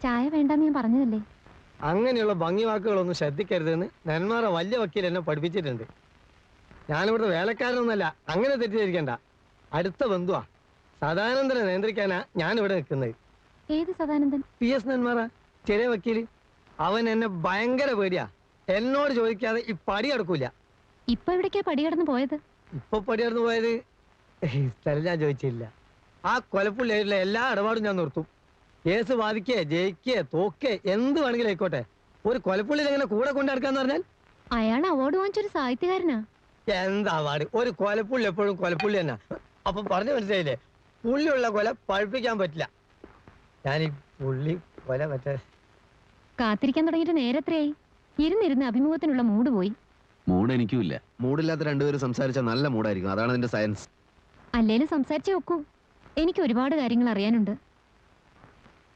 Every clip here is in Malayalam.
ചായ വേണ്ടെന്ന് ഞാൻ പറഞ്ഞതല്ലേ. അങ്ങനെയുള്ള ഭംഗി വാക്കുകളൊന്നും ശ്രദ്ധിക്കരുതെന്ന് നെന്മാറ വലിയ വക്കീൽ എന്നെ പഠിപ്പിച്ചിട്ടുണ്ട്. ഞാനിവിടുത്തെ വേലക്കാരനൊന്നല്ല, അങ്ങനെ തെറ്റിദ്ധരിക്കണ്ട. അടുത്ത ബന്ധുവാ. സദാനന്ദനെ നിയന്ത്രിക്കാനാ ഞാനിവിടെ നിൽക്കുന്നത്. ഏത് സദാനന്ദൻ? PS നെന്മാറ, ചെറിയ വക്കീല്. അവൻ എന്നെ ഭയങ്കര പേടിയാ. എന്നോട് ചോദിക്കാതെ ഈ പടി കിടക്കൂല. ഇപ്പൊ എവിടേക്കാ പടി കടന്ന് പോയത്? ഇപ്പൊ പടി കടന്നു പോയത് സ്ഥലം ഞാൻ ചോദിച്ചില്ല. ആ കൊലപ്പുള്ളിയായിട്ടുള്ള എല്ലാ ഇടപാടും ഞാൻ നിർത്തും. കേസ് ബാധിക്കേ ജയിക്കേ തോക്കേ എന്ത് വേണമെങ്കിലും ആയിക്കോട്ടെ. ഒരു കൊലപ്പുള്ളിയിൽ എങ്ങനെ കൂടെ കൊണ്ടെടുക്കാന്ന് പറഞ്ഞാൽ അയാൾ അവാർഡ് വാങ്ങിച്ചൊരു സാഹിത്യകാരനാ. എന്താ അവാർഡ്? ഒരു കൊലപ്പുള്ളി എപ്പോഴും കൊലപ്പുള്ളി തന്നെ. അപ്പൊ പറഞ്ഞു മനസ്സിലായില്ലേ, പുള്ളിയുള്ള കൊല പഴുപ്പിക്കാൻ പറ്റില്ല. ഞാൻ ഈ പുള്ളി കൊല മറ്റേ കാത്തിരിക്കാൻ തുടങ്ങിയിട്ട് നേരത്രയായി. ഇരുന്നിരുന്ന് അഭിമുഖത്തിനുള്ള മൂഡ് പോയി. മൂഡ് എനിക്കും ഇല്ല. മൂഡില്ലാത്ത രണ്ടുപേരും സംസാരിച്ചാൽ നല്ല മൂഡായിരിക്കും. അതാണ് അതിന്റെ സയൻസ്. അല്ലേലും സംസാരിച്ചേ ഒക്കൂ. എനിക്ക് ഒരുപാട് കാര്യങ്ങൾ അറിയാനുണ്ട്.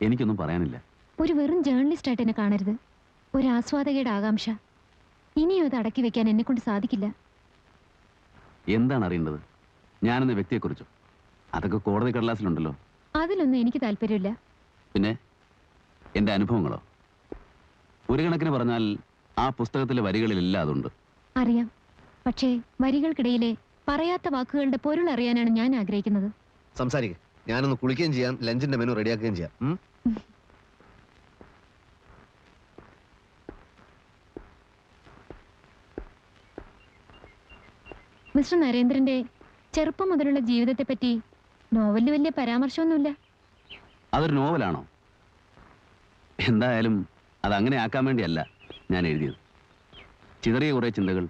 എനിക്കൊന്നും പറയാനില്ല. ഒരു വെറും ജേർണലിസ്റ്റ് ആയിട്ട് എന്നെ കാണരുത്. ഒരു ആസ്വാദകയുടെ ആകാംക്ഷ. ഇനിയും ഇത് അടക്കി വെക്കാൻ എന്നെ കൊണ്ട് സാധിക്കില്ല. എന്താണ് അറിയേണ്ടത്? ഞാനെന്ന വ്യക്തിയെക്കുറിച്ചോ? അതൊക്കെ കോടതി കടലാസിലുണ്ടല്ലോ. അതിലൊന്നും എനിക്ക് താല്പര്യമില്ല. പിന്നെ എൻ്റെ അനുഭവങ്ങളോ? ഒരു കണക്കിന് പറഞ്ഞാൽ ആ പുസ്തകത്തിലെ വരികളിലെല്ലാം അതുണ്ട്. അറിയാം. പക്ഷേ വരികൾക്കിടയിലെ പറയാത്ത വാക്കുകളുടെ പൊരുൾ അറിയാനാണ് ഞാൻ ആഗ്രഹിക്കുന്നത്. സംസാരിക്കുക. ഞാനൊന്ന് കുളിക്കുകയും ചെയ്യാം, ലഞ്ചിന്റെ മെനു റെഡിയാക്കുകയും ചെയ്യാം. മിസ്റ്റർ നരേന്ദ്രന്റെ ചെറുപ്പം മുതലുള്ള ജീവിതത്തെ പറ്റി നോവലിൽ വലിയ പരാമർശമൊന്നുമില്ല. അതൊരു നോവലാണോ? എന്തായാലും അതങ്ങനെ ആക്കാൻ വേണ്ടിയല്ല ഞാൻ എഴുതിയത്. ചിതറിയ കുറേ ചിന്തകൾ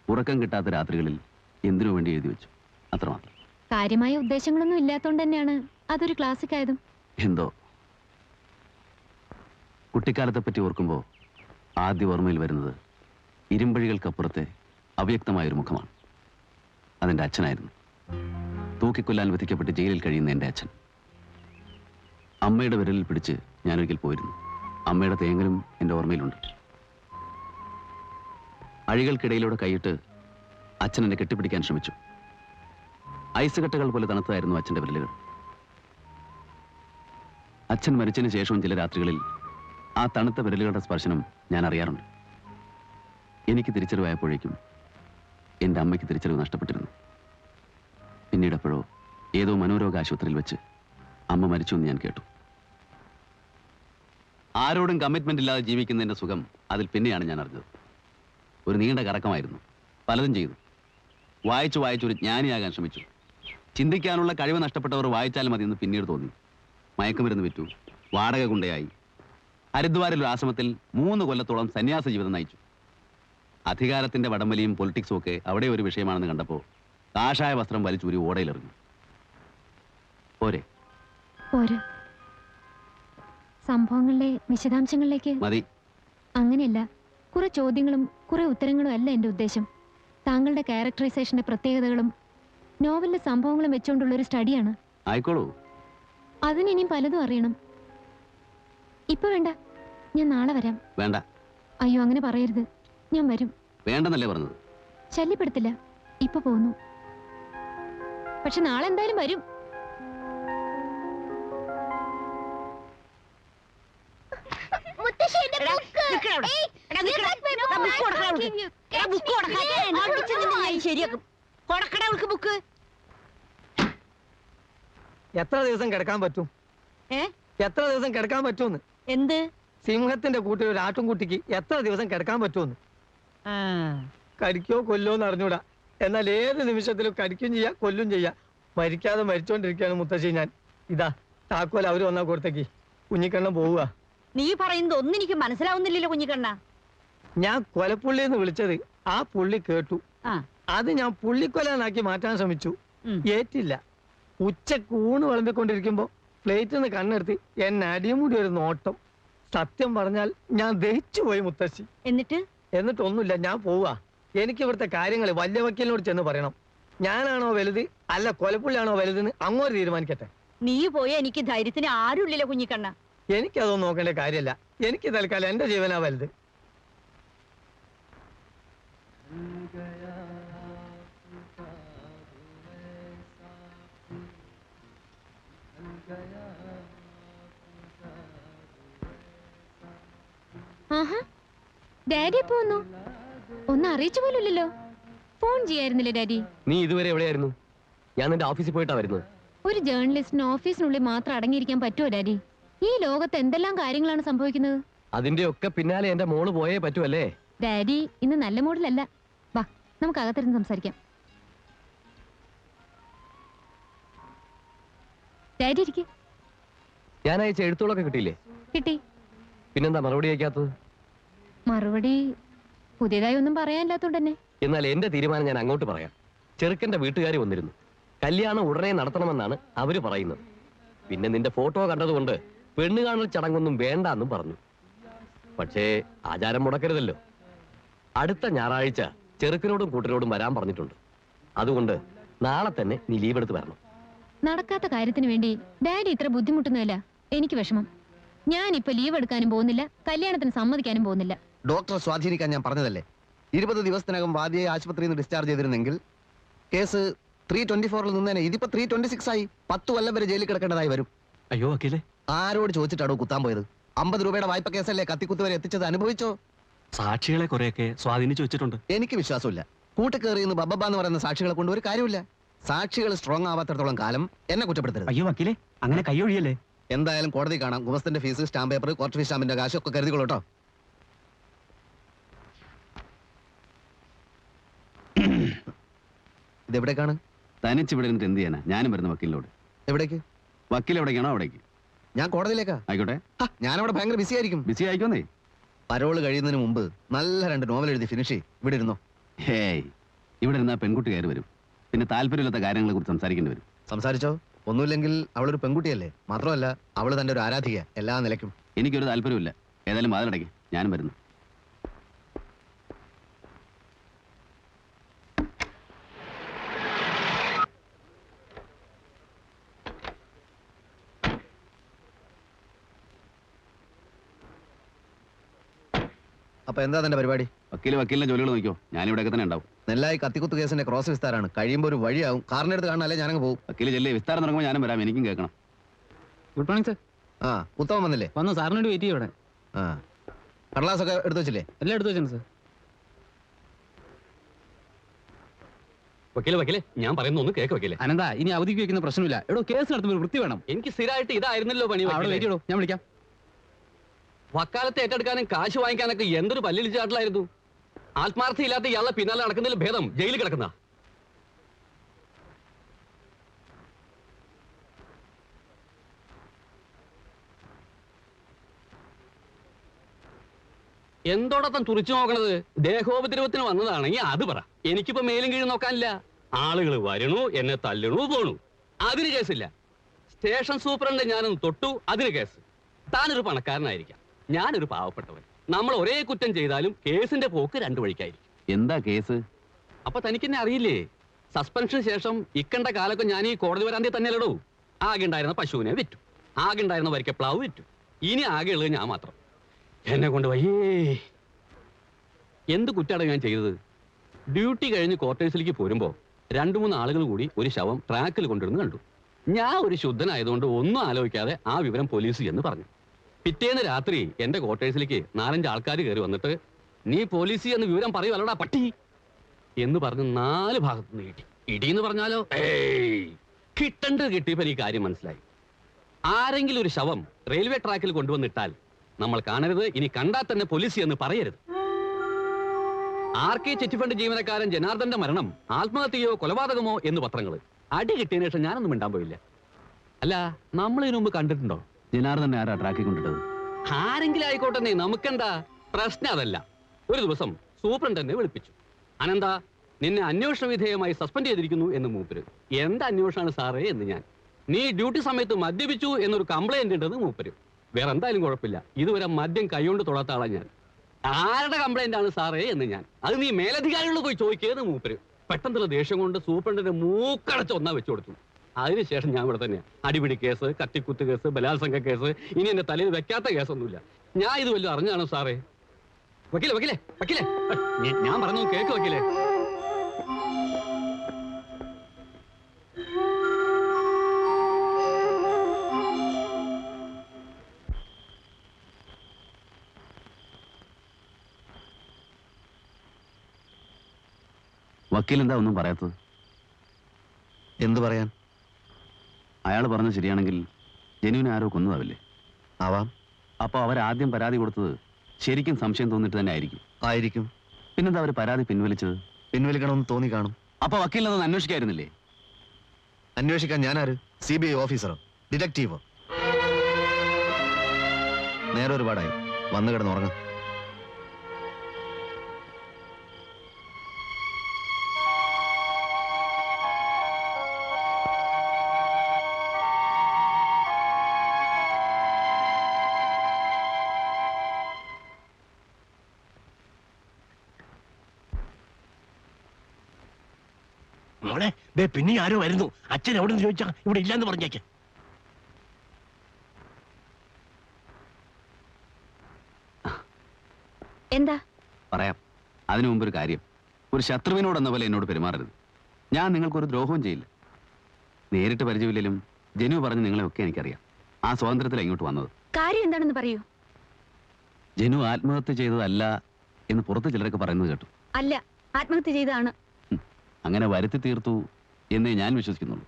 ഉറക്കം കിട്ടാത്ത രാത്രികളിൽ എന്തിനു വേണ്ടി എഴുതി വെച്ചു, അത്രമാത്രം. കാര്യമായ ഉദ്ദേശങ്ങളൊന്നും ഇല്ലാത്തതുകൊണ്ട് തന്നെയാണ് അതൊരു ക്ലാസിക് ആയതും. എന്തോ കുട്ടിക്കാലത്തെ പറ്റി ഓർക്കുമ്പോൾ ആദ്യ ഓർമ്മയിൽ വരുന്നത് ഇരുമ്പഴികൾക്കപ്പുറത്തെ അവ്യക്തമായൊരു മുഖമാണ്. അതെൻ്റെ അച്ഛനായിരുന്നു. തൂക്കിക്കൊല്ലാൻ വിധിക്കപ്പെട്ട് ജയിലിൽ കഴിയുന്ന എൻ്റെ അച്ഛൻ. അമ്മയുടെ വിരലിൽ പിടിച്ച് ഞാനൊരിക്കൽ പോയിരുന്നു. അമ്മയുടെ തേങ്ങലും എൻ്റെ ഓർമ്മയിലുണ്ട്. അഴികൾക്കിടയിലൂടെ കൈയിട്ട് അച്ഛൻ എന്നെ കെട്ടിപ്പിടിക്കാൻ ശ്രമിച്ചു. ഐസ് കട്ടകൾ പോലെ തണുത്തായിരുന്നു അച്ഛൻ്റെ വിരലുകൾ. അച്ഛൻ മരിച്ചതിന് ശേഷവും ചില രാത്രികളിൽ ആ തണുത്ത വിരലുകളുടെ സ്പർശനം ഞാൻ അറിയാറുണ്ട്. എനിക്ക് തിരിച്ചറിവായപ്പോഴേക്കും എൻ്റെ അമ്മയ്ക്ക് തിരിച്ചറിവ് നഷ്ടപ്പെട്ടിരുന്നു. പിന്നീട് എപ്പോഴോ ഏതോ മനോരോഗ ആശുപത്രിയിൽ വെച്ച് അമ്മ മരിച്ചു എന്ന് ഞാൻ കേട്ടു. ആരോടും കമ്മിറ്റ്മെന്റ് ഇല്ലാതെ ജീവിക്കുന്നതിൻ്റെ സുഖം അതിൽ പിന്നെയാണ് ഞാൻ അറിഞ്ഞത്. ഒരു നീണ്ട കറക്കമായിരുന്നു. പലതും ചെയ്തു. വായിച്ചു വായിച്ചൊരു ജ്ഞാനിയാകാൻ ശ്രമിച്ചു. ചിന്തിക്കാനുള്ള കഴിവ് നഷ്ടപ്പെട്ടവർ വായിച്ചാൽ മതിയെന്ന് പിന്നീട് തോന്നി. മയക്കുമരുന്ന് വിറ്റു, വാടക കൊണ്ടയായി. ഹരിദ്വാരിൽ ഒരു ആശ്രമത്തിൽ 3 കൊല്ലത്തോളം സന്യാസ ജീവിതം നയിച്ചു. അധികാരത്തിന്റെ വടംവലിയും പൊളിറ്റിക്സും ഒക്കെ അവിടെ ഒരു വിഷയമാണെന്ന് കണ്ടപ്പോൾ കാഷായ വസ്ത്രം വലിച്ചൂരി ഓടയിലെറിഞ്ഞു. പോരെ? പോരെ. സംഭവങ്ങളിലെ വിശദാംശങ്ങളിലേക്ക് മതി. അങ്ങനെയല്ല. കുറെ ചോദ്യങ്ങളും കുറെ ഉത്തരങ്ങളും അല്ല എൻ്റെ ഉദ്ദേശം. താങ്കളുടെ ക്യാരക്ടറൈസേഷന്റെ പ്രത്യേകതകളും നോവലിലെ സംഭവങ്ങളും വെച്ചുകൊണ്ടുള്ള ഒരു സ്റ്റഡിയാണ്. ആയിക്കോളൂ. അതിനിനിയും പലതും അറിയണം. ഇപ്പൊ വേണ്ട, ഞാൻ നാളെ വരാം. വേണ്ട. അയ്യോ, അങ്ങനെ പറയരുത്. ഞാൻ വരും. വേണ്ടെന്നല്ലേ പറഞ്ഞത്? ശല്യപ്പെടുത്തില്ല. ഇപ്പൊ പോന്നു. പക്ഷെ നാളെ എന്തായാലും വരും. എത്ര ദിവസം കിടക്കാൻ പറ്റും? എത്ര ദിവസം കിടക്കാൻ പറ്റുമെന്ന്? എന്ത്? സിംഹത്തിന്റെ കൂട്ടിൽ ഒരു ആട്ടുംകുട്ടിക്ക് എത്ര ദിവസം കിടക്കാൻ പറ്റുമെന്ന്. കടിക്കോ കൊല്ലോന്ന് അറിഞ്ഞൂടാ. എന്നാൽ ഏത് നിമിഷത്തിലും കടിക്കും ചെയ്യാ, കൊല്ലും ചെയ്യാ. മരിക്കാതെ മരിച്ചോണ്ടിരിക്കുകയാണ് മുത്തശ്ശി ഞാൻ. ഇതാ താക്കോൽ അവര് വന്നാ കൊടുത്തേക്ക്. കുഞ്ഞിക്കണ്ണൻ പോവുക. നീ പറയുന്നത് ഒന്നും എനിക്ക് മനസ്സിലാവുന്നില്ലല്ലോ കുഞ്ഞിക്കണ്ണ. ഞാൻ കൊലപ്പുള്ളി എന്ന് വിളിച്ചത് ആ പുള്ളി കേട്ടു. അത് ഞാൻ പുള്ളിക്കൊലാനാക്കി മാറ്റാൻ ശ്രമിച്ചു. ഏറ്റില്ല. ഉച്ചക്ക് ഊണ് വിളമ്പിക്കൊണ്ടിരിക്കുമ്പോ പ്ലേറ്റിൽ നിന്ന് കണ്ണെടുത്ത് എന്നെ അടിയും കൂടി ഒരു നോട്ടം. സത്യം പറഞ്ഞാൽ ഞാൻ ദഹിച്ചു പോയി മുത്തശ്ശി. എന്നിട്ടൊന്നുമില്ല, ഞാൻ പോവാ. എനിക്ക് ഇവിടുത്തെ കാര്യങ്ങൾ വലിയ വക്കീലിനോട് ചെന്ന് പറയണം. ഞാനാണോ വലുത് അല്ല കൊലപ്പുള്ളിയാണോ വലുതെന്ന് അങ്ങോട്ട് തീരുമാനിക്കട്ടെ. നീ പോയ എനിക്ക് ധൈര്യത്തിന് ആരുമില്ലല്ലോ കുഞ്ഞിക്കണ്ണ. എനിക്കതൊന്നും നോക്കേണ്ട കാര്യമല്ല. എനിക്ക് തൽക്കാലം എന്റെ ജീവനാ വലുത്. ആഹാ, ഡാഡി എപ്പോ വന്നു? ഒന്നും അറിയിച്ചു പോലുമില്ലല്ലോ. Phone ചെയ്യായിരുന്നില്ലേ daddy? നീ ഇതുവരെ എവിടെയായിരുന്നു? ഞാൻ നിന്റെ ഓഫീസിൽ പോയിട്ടാ വരുന്നത്. ഒരു ജേർണലിസ്റ്റിന് ഓഫീസിനുള്ളിൽ മാത്രം അടങ്ങിയിരിക്കാൻ പറ്റുമോ ഡാഡി? ഈ ലോകത്ത് എന്തെല്ലാം കാര്യങ്ങളാണ് സംഭവിക്കുന്നത്. അതിന്റെ ഒക്കെ പിന്നാലെ എന്റെ മോള് പോയേ പറ്റുമല്ലേ? ഡാഡി ഇന്ന് നല്ല മൂഡിലല്ല. വാ, നമുക്ക് അകത്തിരുന്ന് സംസാരിക്കാം. ഡാഡി ഇരിക്കെ. ഞാൻ അയച്ച എഴുത്തുകളൊക്കെ കിട്ടിയില്ലേ? കിട്ടി. പിന്നെന്താ മറുപടി അയക്കാത്തത്? മറുപടി പുതിയതായി ഒന്നും പറയാനില്ലാത്തോണ്ട് തന്നെ. എന്നാൽ എന്റെ തീരുമാനം ഞാൻ അങ്ങോട്ട് പറയാം. ചെറുക്കന്റെ വീട്ടുകാർ വന്നിരുന്നു. കല്യാണം ഉടനെ നടത്തണമെന്നാണ് അവര് പറയുന്നത്. പിന്നെ നിന്റെ ഫോട്ടോ കണ്ടതുകൊണ്ട് പെണ്ണ് കാണൽ ചടങ്ങൊന്നും വേണ്ട എന്നും പറഞ്ഞു. പക്ഷേ ആചാരം മുടക്കരുതല്ലോ. അടുത്ത ഞായറാഴ്ച ചെറുക്കനോടും കൂട്ടരോടും വരാൻ പറഞ്ഞിട്ടുണ്ട്. അതുകൊണ്ട് നാളെ തന്നെ നീ ലീവ് എടുത്ത് വരണം. നടക്കാത്ത കാര്യത്തിന് വേണ്ടി ഡാഡി ഇത്ര ബുദ്ധിമുട്ടുന്നതല്ല എനിക്ക് വിഷമം. ഞാൻ ഇപ്പൊ ലീവ് എടുക്കാനും പോകുന്നില്ല, കല്യാണത്തിന് സമ്മതിക്കാനും പോകുന്നില്ല. ഡോക്ടറെ സ്വാധീനിക്കാൻ ഞാൻ പറഞ്ഞതല്ലേ. 20 ദിവസത്തിനകം വാദിയെ ആശുപത്രിയിൽ നിന്ന് ഡിസ്ചാർജ് ചെയ്തിരുന്നെങ്കിൽ കേസ് 324 നിന്നേനെ. ഇതിപ്പോ 326 ആയി. 10 കൊല്ലം വരെ ജയിലിൽ കിടക്കേണ്ടതായി വരും. അയ്യോ വക്കീലേ, ആരോട് ചോദിച്ചിട്ടാണോ കുത്താൻ പോയത്? 50 രൂപയുടെ വായ്പ കേസല്ലേ കത്തിക്കുത്ത് വരെ എത്തിച്ചത്? അനുഭവിച്ചോ? സാക്ഷികളെ കുറെയൊക്കെ സ്വാധീനിച്ചു വെച്ചിട്ടുണ്ട്. എനിക്ക് വിശ്വാസമില്ല. കൂട്ടുകയറിയെന്ന് ബബ്ബ എന്ന് പറയുന്ന സാക്ഷികളെ കൊണ്ട് ഒരു കാര്യമില്ല. സാക്ഷികൾ സ്ട്രോങ് ആവാത്തിടത്തോളം കാലം എന്നെ കുറ്റപ്പെടുത്തരുത്. അയ്യോ വക്കീലേ, അങ്ങനെ കൈയൊഴിയല്ലേ. എന്തായാലും കോടതി കാണാം. ഗുമസ്തന്റെ fees, stamp paper, court fees സ്റ്റാമ്പിന്റെ കാശ് ഒക്കെ കരുതിക്കോളൂ കേട്ടോ. ഇതെവിടേക്കാണ്? തനിച്ച് ഇവിടെ നിന്നിട്ട് എന്ത് ചെയ്യാനാ? ഞാനും വരുന്ന വക്കീലിനോട്. എവിടേക്ക്? വക്കീൽ എവിടേക്കാണോ അവിടേക്ക്. ഞാൻ കോടതിയിലേക്കാ. ആയിക്കോട്ടെ. ഞാനവിടെ ഭയങ്കര ബിസി ആയിരിക്കും. ബിസി ആയിക്കോന്നേ. പരോള് കഴിയുന്നതിന് മുമ്പ് നല്ല 2 നോവൽ എഴുതി ഫിനിഷ് ചെയ്യും. ഇവിടെ ഇരുന്നോ. ഹേയ്, ഇവിടെ ഇരുന്നാ പെൺകുട്ടി കയറി വരും. പിന്നെ താല്പര്യമില്ലാത്ത കാര്യങ്ങളെ കുറിച്ച് സംസാരിക്കേണ്ടി വരും. സംസാരിച്ചോ. ഒന്നുമില്ലെങ്കിൽ അവളൊരു പെൺകുട്ടിയല്ലേ. മാത്രമല്ല അവള് തന്റെ ഒരു ആരാധിക എല്ലാ നിലയ്ക്കും. എനിക്കൊരു താല്പര്യമില്ല. ഏതായാലും വാതിലടയ്ക്ക്, ഞാനും വരുന്നു. അപ്പൊ എന്താ തന്റെ പരിപാടി? വക്കീലിന്റെ ജോലികൾ നോക്കിയോ, ഞാനിവിടെയൊക്കെ തന്നെ ഉണ്ടാവും. നെല്ലായി കത്തിക്കുത്ത് കേസിന്റെ ക്രോസ് വിസ്താരാണ്. കഴിയുമ്പോൾ ഒരു വഴിയാവും. കാറിനെടുത്ത് കാണാനല്ലേ ഞാനങ്ങ് പോകും. വക്കീല് ചെല്ലേ, വിസ്താരം തുടങ്ങുമ്പോൾ ഞാനും വരാം. എനിക്കും കേൾക്കണം. Good morning sir. ആ, ഉത്തമം വന്നില്ലേ? വന്നു, സാറിന് വേണ്ടി വെയിറ്റ് ചെയ്യവിടെ. ആ, കടലാസൊക്കെ എടുത്തു വെച്ചില്ലേ? എല്ലാം എടുത്തു വെച്ചാണ് സർ. വക്കീലെ, ഞാൻ പറയുന്ന ഒന്ന് കേക്ക് വക്കീലെ. അനന്ത, ഇനി അവധിക്ക് വെക്കുന്ന പ്രശ്നമില്ല. എടോ, കേസ് നടത്തുമ്പോൾ വൃത്തി വേണം. എനിക്ക് സ്ഥിരമായിട്ട് ഇതായിരുന്നല്ലോ പണി. അവിടെ വെയിറ്റ് ചെയ്യടോ, ഞാൻ വിളിക്കാം. വക്കാലത്ത് ഏറ്റെടുക്കാനും കാശ് വാങ്ങിക്കാനൊക്കെ എന്തൊരു പല്ലിളിച്ചാട്ടിലായിരുന്നു. ആത്മാർത്ഥയില്ലാത്ത ഇയാളെ പിന്നാലെ നടക്കുന്നതിൽ ഭേദം ജയിലിൽ കിടക്കുന്ന. എന്തോടൊപ്പം തുറിച്ചു നോക്കണത്? ദേഹോപദ്രവത്തിന് വന്നതാണെങ്കിൽ അത് പറ. എനിക്കിപ്പോ മേലും കീഴും നോക്കാനില്ല. ആളുകൾ വരണു, എന്നെ തല്ലണു, പോണു. അതിന് കേസില്ല. സ്റ്റേഷൻ സൂപ്രണ്ട് ഞാനൊന്ന് തൊട്ടു, അതിന് കേസ്. താനൊരു പണക്കാരനായിരിക്കാം, ഞാനൊരു പാവപ്പെട്ടവൻ. നമ്മൾ ഒരേ കുറ്റം ചെയ്താലും കേസിന്റെ പോക്ക് 2 വഴിക്കായിരിക്കും. എന്താ കേസ്? അപ്പൊ തനിക്കെന്നെ അറിയില്ലേ? സസ്പെൻഷന് ശേഷം ഇക്കണ്ട കാലൊക്കെ ഞാൻ ഈ കോടതി വരാന്തേ തന്നെയല്ലടോ. ആകെ ഉണ്ടായിരുന്ന പശുവിനെ വിറ്റു, ആകെ ഉണ്ടായിരുന്ന വരിക്കപ്ലാവ് വിറ്റു. ഇനി ആകെ ഉള്ളത് ഞാൻ മാത്രം. എന്നെ കൊണ്ട് വയ്യേ. എന്ത് കുറ്റാണ് ഞാൻ ചെയ്തത്? ഡ്യൂട്ടി കഴിഞ്ഞ് ക്വാർട്ടേഴ്സിലേക്ക് പോരുമ്പോ 2-3 ആളുകൾ കൂടി ഒരു ശവം ട്രാക്കിൽ കൊണ്ടിരുന്ന് കണ്ടു. ഞാൻ ഒരു ശുദ്ധനായതുകൊണ്ട് ഒന്നും ആലോചിക്കാതെ ആ വിവരം പോലീസ് എന്ന് പറഞ്ഞു. പിറ്റേന്ന് രാത്രി എന്റെ ക്വാർട്ടേഴ്സിലേക്ക് 4-5 ആൾക്കാർ കയറി വന്നിട്ട്, നീ പോലീസ് എന്ന് വിവരം പറയുമല്ലടാ പട്ടി എന്ന് പറഞ്ഞ് 4 ഭാഗത്ത് നിന്ന് കിട്ടി. ഇടിയെന്ന് പറഞ്ഞാലോ, കിട്ടേണ്ടത് കിട്ടിയപ്പോൾ ഈ കാര്യം മനസ്സിലായി. ആരെങ്കിലും ഒരു ശവം റെയിൽവേ ട്രാക്കിൽ കൊണ്ടുവന്നിട്ടാൽ നമ്മൾ കാണരുത്, ഇനി കണ്ടാൽ തന്നെ പോലീസ് എന്ന് പറയരുത്. ആർക്കെ ചിറ്റ് ഫണ്ട് ജീവനക്കാരൻ ജനാർദ്ദന്റെ മരണം ആത്മഹത്യയോ കൊലപാതകമോ എന്ന് പത്രങ്ങൾ. അടി കിട്ടിയതിനു ശേഷം ഞാനൊന്നും മിണ്ടാൻ പോയില്ല. അല്ല, നമ്മൾ ഇതിനു മുമ്പ് കണ്ടിട്ടുണ്ടോ? ജനാർദ്ദനെ ആരാ ട്രാക്കിൽ കൊണ്ടിട്ടത്? ആരെങ്കിലും ആയിക്കോട്ടെ, നമുക്കെന്താ പ്രശ്നം? അതല്ല. ഒരു ദിവസം സൂപ്രണ്ട് എന്നെ വിളിപ്പിച്ചു. അനന്ത, നിന്നെ അന്വേഷണ വിധേയമായി സസ്പെൻഡ് ചെയ്തിരിക്കുന്നു എന്ന് മൂപ്പര്. എന്ത് അന്വേഷണമാണ് സാറേ എന്ന് ഞാൻ. നീ ഡ്യൂട്ടി സമയത്ത് മദ്യപിച്ചു എന്നൊരു കംപ്ലൈന്റ് ഉണ്ടെന്ന് മൂപ്പര്. വേറെ എന്തായാലും കുഴപ്പമില്ല, ഇതുവരെ മദ്യം കൈകൊണ്ട് തൊടാത്ത ആളാ ഞാൻ. ആരുടെ കംപ്ലൈന്റ് ആണ് സാറേ എന്ന് ഞാൻ. അത് നീ മേലധികാരികളോട് പോയി ചോദിക്കുന്നത് മൂപ്പര്. പെട്ടെന്നുള്ള ദേഷ്യം കൊണ്ട് സൂപ്രണ്ടിന്റെ മൂക്കടച്ച് ഒന്നാ വെച്ചു കൊടുത്തു. അതിനുശേഷം ഞാൻ ഇവിടെ തന്നെയാണ്. അടിപിടി കേസ്, കത്തിക്കുത്ത് കേസ്, ബലാത്സംഗ കേസ്, ഇനി എന്റെ തലയിൽ വെക്കാത്ത കേസൊന്നുമില്ല. ഞാൻ ഇത് വല്ലതും അറിഞ്ഞാണോ സാറേ? വക്കീലെ വക്കീലെ വക്കീലെ, ഞാൻ പറഞ്ഞു കേക്ക് വക്കീലെ. വക്കീൽ എന്താ ഒന്നും പറയാത്തത്? എന്തു പറയാൻ? അയാൾ പറഞ്ഞത് ശരിയാണെങ്കിൽ ജനുവിനെ ആരോ കൊന്നതാവില്ലേ? ആവാം. അപ്പോൾ അവരാദ്യം പരാതി കൊടുത്തത് ശരിക്കും സംശയം തോന്നിട്ട് തന്നെ ആയിരിക്കും. ആയിരിക്കും. പിന്നെന്താ അവർ പരാതി പിൻവലിച്ചത്? പിൻവലിക്കണമെന്ന് തോന്നി കാണും. അപ്പൊ വക്കീലിനൊന്നും അന്വേഷിക്കായിരുന്നില്ലേ? അന്വേഷിക്കാൻ ഞാനാര്? CBI ഓഫീസറോ ഡിറ്റക്റ്റീവോ? നേരെ ഒരുപാടായി. വന്നു കിടന്നുറങ്ങും. മോളെ ദേ പിന്നെ ആരോ വരുന്നു. അച്ഛൻ എവിടെ നിന്ന് ചോദിച്ചാ ഇവിടെ ഇല്ലാന്ന് പറഞ്ഞേക്ക്. എന്താ? പറയാം. അതിനു മുമ്പ് ഒരു കാര്യം. ഒരു ശത്രുവിനോടെന്ന പോലെ എന്നോട് പെരുമാറരുത്. ഞാൻ നിങ്ങൾക്കൊരു ദ്രോഹവും ചെയ്യില്ല. നേരിട്ട് പരിചയമില്ലെങ്കിലും ജനു പറഞ്ഞ് നിങ്ങളെയൊക്കെ എനിക്കറിയാം. ആ സ്വാതന്ത്ര്യത്തിലാണ് ഇങ്ങോട്ട് വന്നത്. കാര്യം എന്താണെന്ന് പറയൂ. ജനു ആത്മഹത്യ ചെയ്തതല്ല എന്ന് പുറത്ത് ചിലരൊക്കെ പറയുന്നത് കേട്ടു. അല്ല, ആത്മഹത്യ ചെയ്തതാണ്. അങ്ങനെ വരുത്തി തീർത്തു എന്നേ ഞാൻ വിശ്വസിക്കുന്നുള്ളൂ.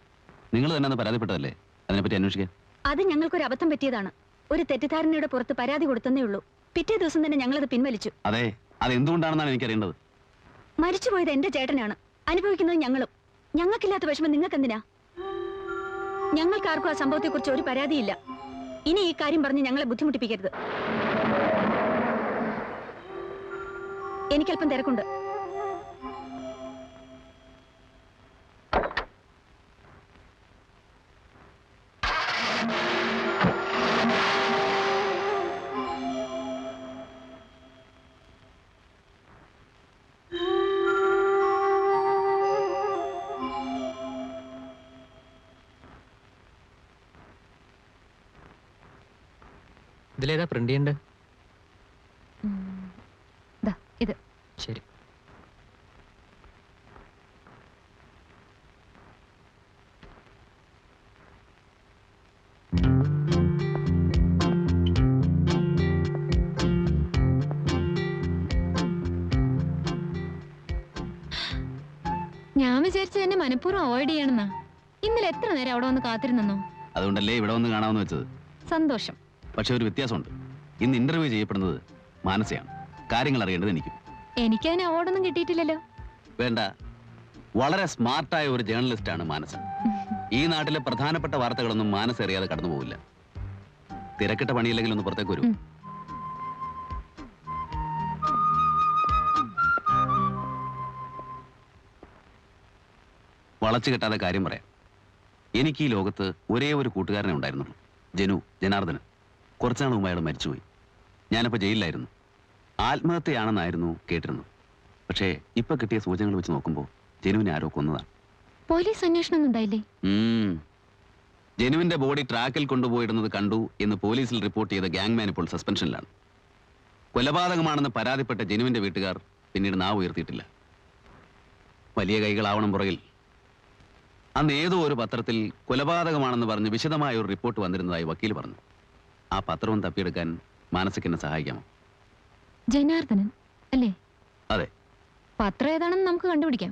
നിങ്ങൾ തന്നെ അന്ന് പരാതിപ്പെട്ടതല്ലേ? അതിനെപ്പറ്റി അന്വേഷിക്കാൻ. അത് ഞങ്ങൾക്കൊരു അബദ്ധം പറ്റിയതാണ്. ഒരു തെറ്റിദ്ധാരണയുടെ പുറത്ത് പരാതി കൊടുത്തന്നേ ഉള്ളൂ. പിറ്റേ ദിവസം തന്നെ ഞങ്ങളത് പിൻവലിച്ചു. അതെ, അത് എന്തുകൊണ്ടാണെന്നാണ് എനിക്കറിയേണ്ടത്. മരിച്ചുപോയത് എന്റെ ചേട്ടനാണ്. അനുഭവിക്കുന്നത് ഞങ്ങളും. ഞങ്ങൾക്കില്ലാത്ത വിഷമം നിങ്ങൾക്കെന്തിനാ? ഞങ്ങൾക്കാർക്കും ആ സംഭവത്തെക്കുറിച്ച് ഒരു പരാതിയില്ല. ഇനി ഈ കാര്യം പറഞ്ഞ് ഞങ്ങളെ ബുദ്ധിമുട്ടിപ്പിക്കരുത്. എനിക്കല്പം തിരക്കുണ്ട്. ഇതിലേതാ പ്രിന്റ് ചെയ്യണ്ടേ? ഇത് ശരി. ഞാൻ വിചാരിച്ചത് എന്നെ മനഃപൂർവ്വം അവോയ്ഡ് ചെയ്യണമെന്നാ. ഇന്നലെ എത്ര നേരം അവിടെ വന്ന് കാത്തിരുന്നോ? അതുകൊണ്ടല്ലേ ഇവിടെ വന്ന് കാണാമെന്ന് വെച്ചത്. സന്തോഷം. പക്ഷെ ഒരു വ്യത്യാസമുണ്ട്. ഇന്ന് ഇന്റർവ്യൂ ചെയ്യപ്പെടുന്നത് മാനസയാണ്. കാര്യങ്ങൾ അറിയേണ്ടത് എനിക്കും. എനിക്കതിന് അവാർഡൊന്നും കിട്ടിയിട്ടില്ലല്ലോ. വേണ്ട, വളരെ സ്മാർട്ടായ ഒരു ജേർണലിസ്റ്റാണ് മാനസ. ഈ നാട്ടിലെ പ്രധാനപ്പെട്ട വാർത്തകളൊന്നും മാനസ അറിയാതെ കടന്നു പോവില്ല. തിരക്കിട്ട പണിയില്ലെങ്കിൽ ഒന്ന് പുറത്തേക്ക് വരും. വളച്ചു കെട്ടാതെ കാര്യം പറയാം. എനിക്ക് ഈ ലോകത്ത് ഒരേ ഒരു കൂട്ടുകാരനെ ഉണ്ടായിരുന്നുള്ളൂ. ജനാർദ്ദനൻ. കുറച്ചാൾ മുമ്പ് അയാൾ മരിച്ചുപോയി. ഞാനപ്പോൾ ജയിലിലായിരുന്നു. ആത്മഹത്യയാണെന്നായിരുന്നു കേട്ടിരുന്നത്. പക്ഷേ ഇപ്പൊ കിട്ടിയ സൂചനകൾ വെച്ച് നോക്കുമ്പോൾ ജനുവിനെ ആരോ കൊന്നതാണ്. പോലീസ് അന്വേഷണം ഒന്നും ഉണ്ടായില്ലേ? ജനുവിന്റെ ബോഡി ട്രാക്കിൽ കൊണ്ടുപോയിടുന്നത് കണ്ടു എന്ന് പോലീസിൽ റിപ്പോർട്ട് ചെയ്ത ഗാങ്മാൻ ഇപ്പോൾ സസ്പെൻഷനിലാണ്. കൊലപാതകമാണെന്ന് പരാതിപ്പെട്ട ജനുവിന്റെ വീട്ടുകാർ പിന്നീട് നാവ് ഉയർത്തിയിട്ടില്ല. വലിയ കൈകളാവണം പുറകിൽ. അന്ന് ഏതോ ഒരു പത്രത്തിൽ കൊലപാതകമാണെന്ന് പറഞ്ഞ് വിശദമായ ഒരു റിപ്പോർട്ട് വന്നിരുന്നതായി വക്കീൽ പറഞ്ഞു. ആ പത്രവും തപ്പിയെടുക്കാൻ മാനസിക് എന്നെ സഹായിക്കാമോ? ജനാർദ്ദനൻ അല്ലേ? അതെ. പത്രം ഏതാണെന്ന് നമുക്ക് കണ്ടുപിടിക്കാം.